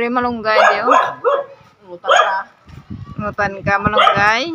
Diri malunggay dio. Ngutan ka malunggay.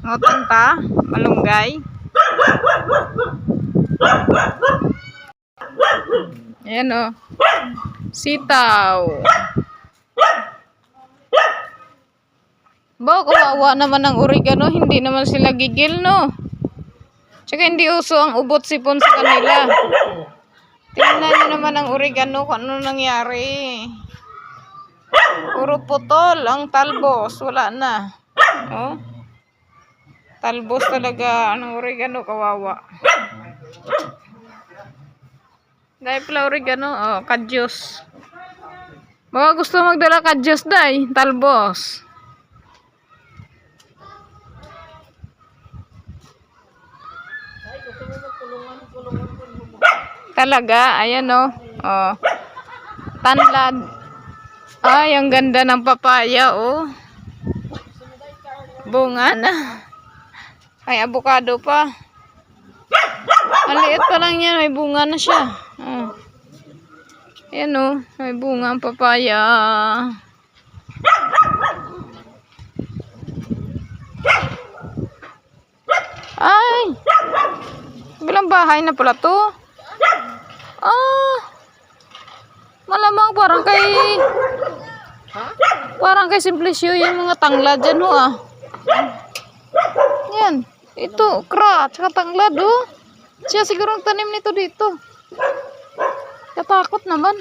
Ngutan ta malunggay. Ayan o. Sitaw. Ba, kawawa naman ang oregano. Hindi naman sila gigil, no? Tsaka hindi uso ang ubot sipon sa kanila. Tingnan nyo naman ang oregano kung ano nangyari. Puro putol ang talbos. Wala na. Oh. Talbos talaga ang oregano. Kawawa. Dahil pala oregano. Oh, kadyos. Baka gusto magdala kadyos dahil. Talbos. Talaga, ayan o. Oh. Tanlad. Ay, ang ganda ng papaya, oh. Bunga na. Ay, avocado pa. Maliit pa lang yan, may bunga na siya. Oh. Ayan o, may bunga ang papaya. Ay! Bilang bahay na pala to. Ah, malamang parang kay Simplicio yung mga tanglad dyan ho ah. Yan, ito, okra, tsaka tanglad oh. Siya siguro ang tanim nito dito. Katakot naman.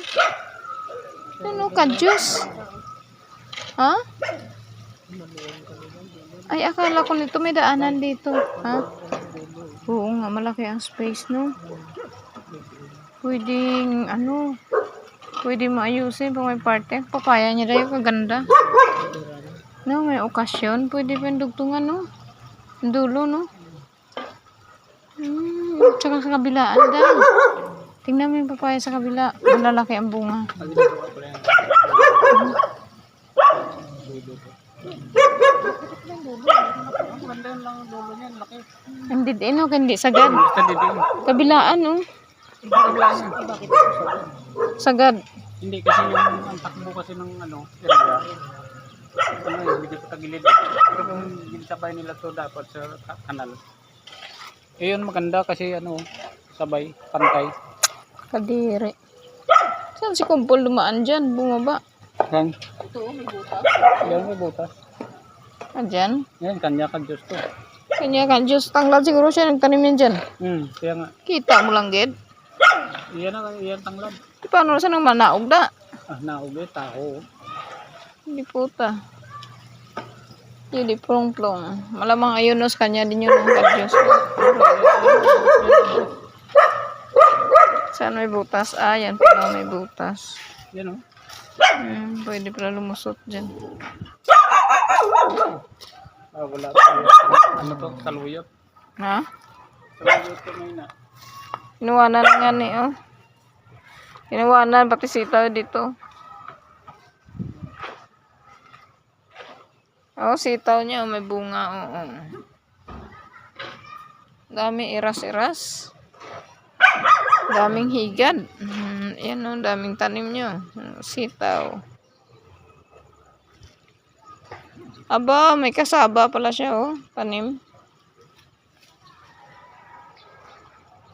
Yan oh, kadyos. Ha? Ay, akala ko nito may daanan dito. Ha? Oo nga, malaki ang space no. Pwedeng, pwedeng maayusin pag may parte. Papaya niya rin, kaganda. No, may okasyon. Pwede pa yung dugtungan, no? Dulo, no? Tsaka sa kabilaan, dahil. Tingnan mo yung papaya sa kabila. Malalaki ang bunga. Hindi sagad. Kabilaan, no? Sagad. Hindi kasi yung ang takbo kasi ng area. Hindi pa tagilid. Pero kung ginsabay nila to dapat sa kanal. Yun maganda kasi sabay, pantay. Kadiri. Saan si Kumpol dumaan dyan? Bumaba. Yan. Ito, may butas. Yan may butas. Dyan? Yan, kanya ka Diyos to. Kanya ka Diyos. Tanglad siguro siya nagtanim yan dyan. Kaya nga. Kita mo lang, Ged. Iyan tanglad. Paano sa nang manaog da? Naog tao. Hindi puta. Hindi plong-plong. Malamang ayunos kanya din yun ang Diyos. Saan may butas? Ah, yan pala may butas. Yan o. Pwede pala lumusot dyan. Wala. Ano to? Saluyot. Ha? Saluyot ko na. Inuwanan nga ni, oh. Inuwanan, pati sitaw dito. Oh, sitaw niya, may bunga, oo. Dami iras-iras. Daming higad. Yan, oh, daming tanim niyo. Sitaw. Aba, may kasaba pala siya, oh. Tanim.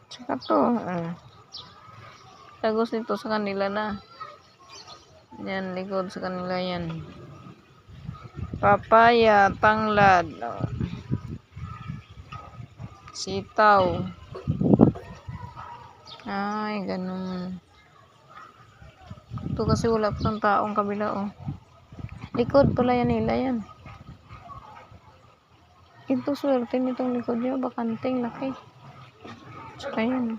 Tsaka to, tagos nito sa kanila na. Yan, likod sa kanila yan. Papaya, tanglad. Oh. Sitaw. Ay, ganun. Ito kasi wala pa ng taong kabila, oh. Likod pala yan nila yan. Ito swerte nitong likod nyo. Bakanting laki. Tsaka yan.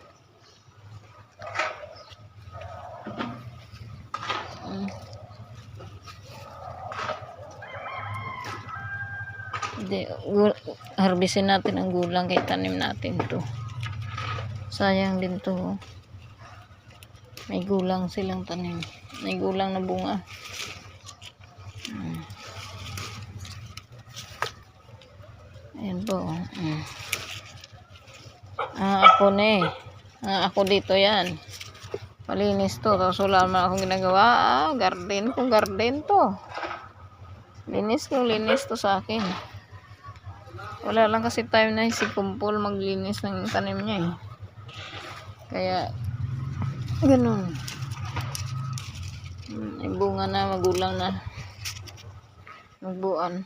Harbisin natin ang gulang kay tanim natin to. Sayang din to. May gulang silang tanim. May gulang na bunga. Ayan po. Ako na eh. Ako dito yan. Malinis to. Tapos wala naman akong ginagawa. Garden kung garden to. Linis kung linis to sa akin. Wala lang kasi time na si Kumpul maglinis ng tanim niya eh. Kaya, ganun. Ay bunga na, magulang na. Magbuan.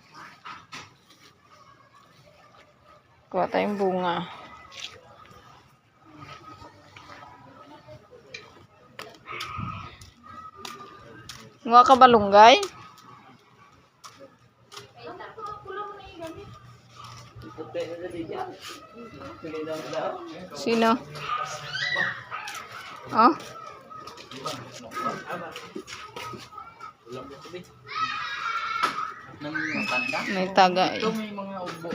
Kuha tayong bunga. Nga ka balunggay? Sino? Oh? May taga eh. May mga ubo.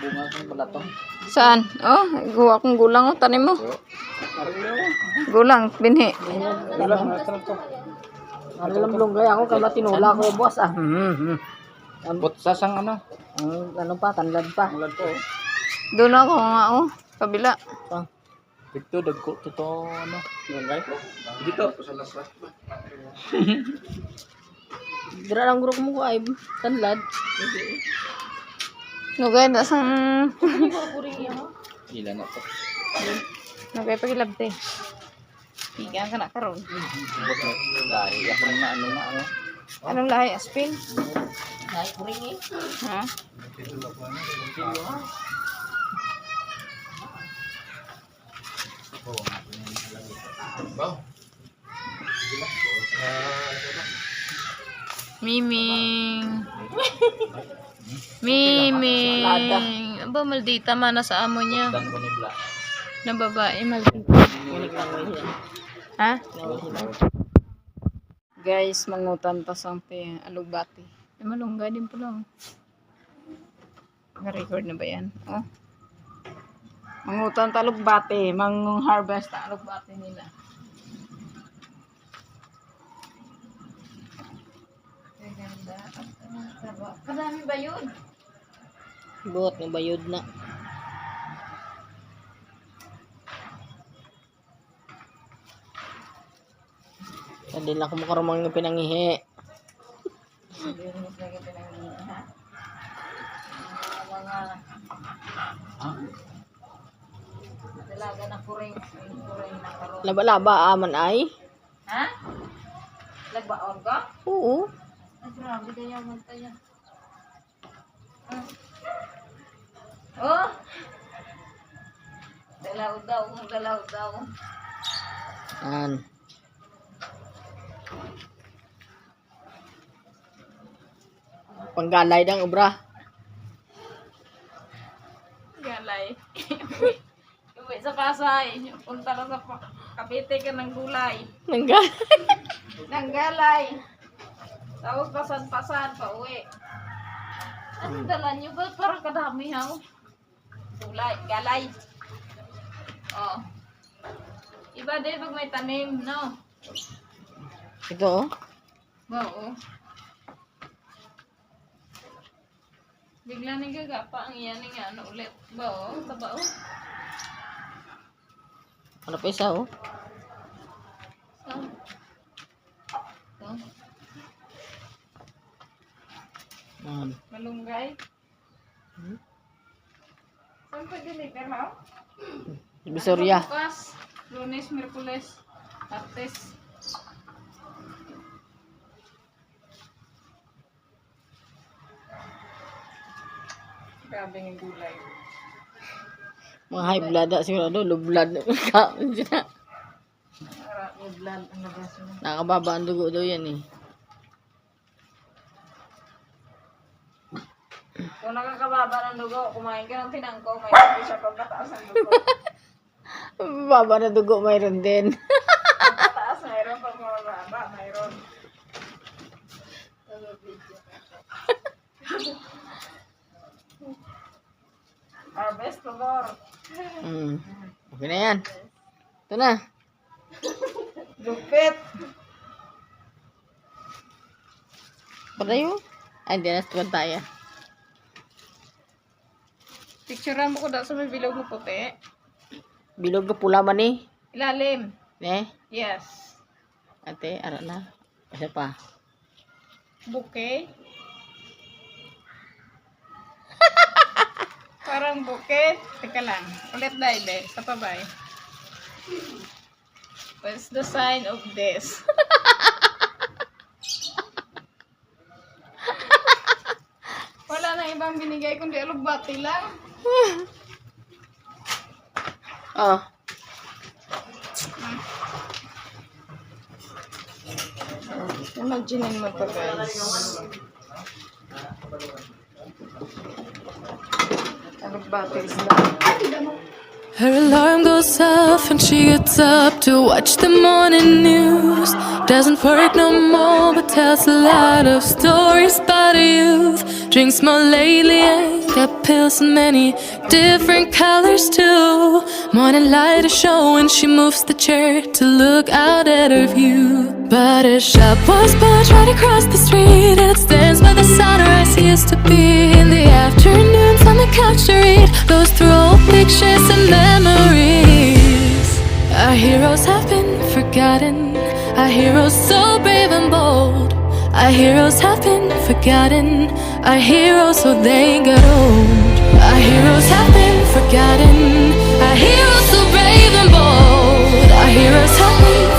Bunga ng balatong. Saan? Oh, guwa kong gulang oh, tanim mo. Gulang, binhi. Alam lunggay ako kay matinula ko boss ah. Putsas ang ano? Ang ano pa, tanlad pa. Mulad po. Doon ako nga oh, kabila. Dito, dagko. Totoo ano? Lungay? Dito. Dira lang guro mo ko ay tanlad. Nugay na sang... Ilan na to? Nugay pagilabte. Higa ka na karon. Dahil ako na ano na ano. Anong lahi? Aspin? Ay kuring eh. Ha? Miming. Miming. Aba, maldita man sa amo niya. Dan ko ni Bla. Na babae, maldita. Ha? Guys, mangutan pa sa alugbati. Malunggay din po lang. Na-record na ba yan? Oh. Mangutan ta alugbati. Mang-harvest ta alugbati nila. Ganda. Kadami ba yun? Buot ng bayod na. Hindi lang ako makarumang ng pinangihi. Hindi rin mas lagi pinangihin, ha? Mga dalaga na kuring na karon. Laba-laba aman ay. Ha? Lagbaon ka? Oo. Ay, grabe kaya magtaya. Oh! Dalaw daw. An. Panggalay dang obra. Galay. Uwi sa Pasay. Punta lang sa Cavite ka ng gulay. Nanggalay. Ng galay. Tawag pasan-pasan pa uwi. Ano dala niyo ba? Parang kadami ha. Gulay, galay. Oh. Iba din pag may tanim, no? Ito oh. Oo. Bigla nang gagapa ang iyan nga ano ulit. Ba oh, taba oh. Ano pa isa oh. So. Oh, An. malunggay. Saan pa deliver mo? Bisoria. Bukas, Lunes, Miyerkules, Martes. Grabe ng gulay. Mga high blood na sigurado. Low blood. Kaon siya. Marami blood ang labas mo. Nakababa ang dugo daw yan eh. Kung nakakababa ng dugo, kumain ka ng pinangko, may hindi siya pagkataas ng dugo. Baba na dugo mayroon din. Pagkataas, mayroon. Pag mababa, mayroon. Harvest, Lugor. Okay na yan. Ito na. Lupit. Patayo. Ay, hindi na tayo. Picturean mo ko daw sa may bilog na puti. Bilog ka pula man eh. Ilalim. Ne? Yes. Ate, ara na. Kasi pa. Bouquet. Parang bouquet. Teka lang. Ulit dahil sa pabay. What's the sign of this? Wala na ibang binigay kundi alugbati lang. Oh. Imagine mo to, guys. Alugbati lang. Her alarm goes off and she gets up to watch the morning news. Doesn't work no more but tells a lot of stories about her youth. Drinks more lately and got pills in many different colors too. Morning light is showing, she moves the chair to look out at her view. But her shop was built right across the street, and it stands where the sunrise used to be. In the afternoons on the couch to read, goes through old pictures and memories. Our heroes have been forgotten, our heroes so brave and bold. Our heroes have been forgotten, our heroes so they got old. Our heroes have been forgotten, our heroes so brave and bold. Our heroes have been